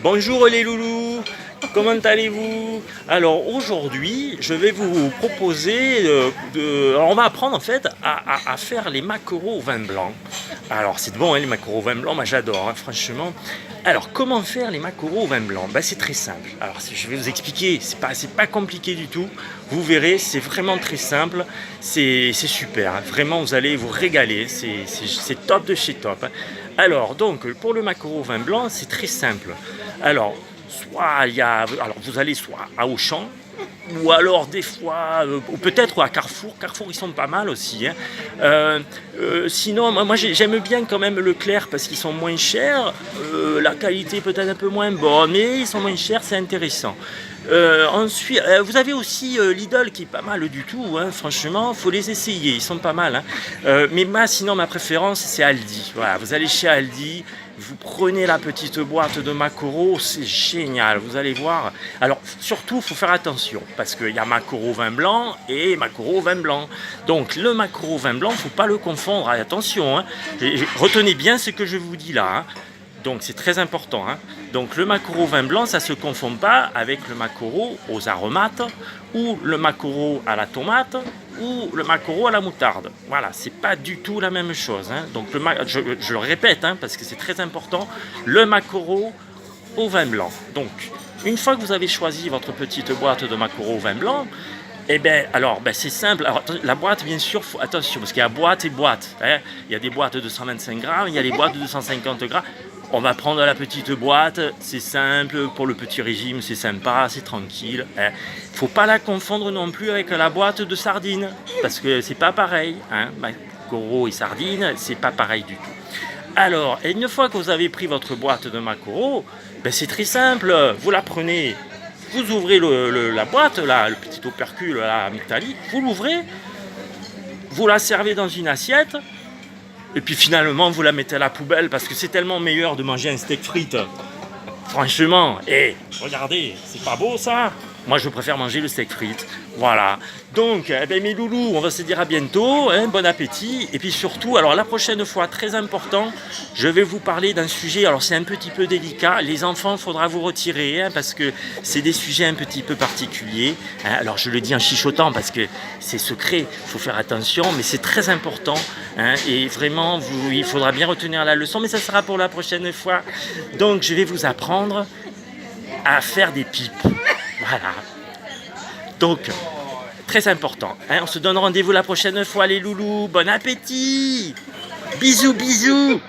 Bonjour les loulous, comment allez-vous? Alors aujourd'hui, je vais vous proposer alors on va apprendre en fait à faire les maquereaux au vin blanc. Alors c'est bon, hein, les maquereaux au vin blanc, moi j'adore, hein, franchement. Alors comment faire les maquereaux au vin blanc? C'est très simple. Alors je vais vous expliquer, c'est pas compliqué du tout. Vous verrez, c'est vraiment très simple, c'est super. Hein. Vraiment, vous allez vous régaler, c'est top de chez top. Hein. Alors donc pour le maquereau au vin blanc, c'est très simple. Alors alors vous allez soit à Auchan, ou alors des fois, ou peut-être à Carrefour. Carrefour, ils sont pas mal aussi. Hein. Sinon, moi j'aime bien quand même Leclerc parce qu'ils sont moins chers. La qualité peut-être un peu moins bonne, mais ils sont moins chers, c'est intéressant. Ensuite, vous avez aussi Lidl qui est pas mal du tout. Hein. Franchement, faut les essayer, ils sont pas mal. Hein. Mais sinon, ma préférence, c'est Aldi. Voilà, vous allez chez Aldi. Vous prenez la petite boîte de maquereaux, c'est génial, vous allez voir. Alors surtout, il faut faire attention, parce qu'il y a maquereau vin blanc et maquereau vin blanc. Donc le maquereau vin blanc, il ne faut pas le confondre, attention. Hein. Retenez bien ce que je vous dis là. Hein. Donc c'est très important. Hein. Donc le maquereau vin blanc, ça ne se confond pas avec le maquereau aux aromates, ou le maquereau à la tomate, ou le maquereau à la moutarde. Voilà, c'est pas du tout la même chose. Hein. Donc je le répète, hein, parce que c'est très important, le maquereau au vin blanc. Donc, une fois que vous avez choisi votre petite boîte de maquereau au vin blanc, c'est simple. Alors, la boîte, bien sûr, attention, parce qu'il y a boîte et boîte. Hein. Il y a des boîtes de 125 grammes, il y a des boîtes de 250 grammes. On va prendre la petite boîte, c'est simple, pour le petit régime, c'est sympa, c'est tranquille. Hein. Faut pas la confondre non plus avec la boîte de sardines, parce que c'est pas pareil. Hein. Maquereau et sardines, c'est pas pareil du tout. Alors, une fois que vous avez pris votre boîte de maquereau, c'est très simple, vous la prenez, vous ouvrez la boîte, là, le petit opercule là, métallique, vous l'ouvrez, vous la servez dans une assiette, et puis finalement vous la mettez à la poubelle parce que c'est tellement meilleur de manger un steak frites. Franchement, regardez, c'est pas beau ça? Moi je préfère manger le steak frites. Voilà. Donc, mes loulous, on va se dire à bientôt, hein, bon appétit. Et puis surtout, alors la prochaine fois, très important, je vais vous parler d'un sujet, alors c'est un petit peu délicat. Les enfants, il faudra vous retirer, hein, parce que c'est des sujets un petit peu particuliers. Hein. Alors je le dis en chichotant parce que c'est secret, il faut faire attention, mais c'est très important. Hein, et vraiment, il faudra bien retenir la leçon, mais ça sera pour la prochaine fois. Donc je vais vous apprendre à faire des pipes. Voilà. Donc, très important. Hein, on se donne rendez-vous la prochaine fois, les loulous. Bon appétit! Bisous, bisous!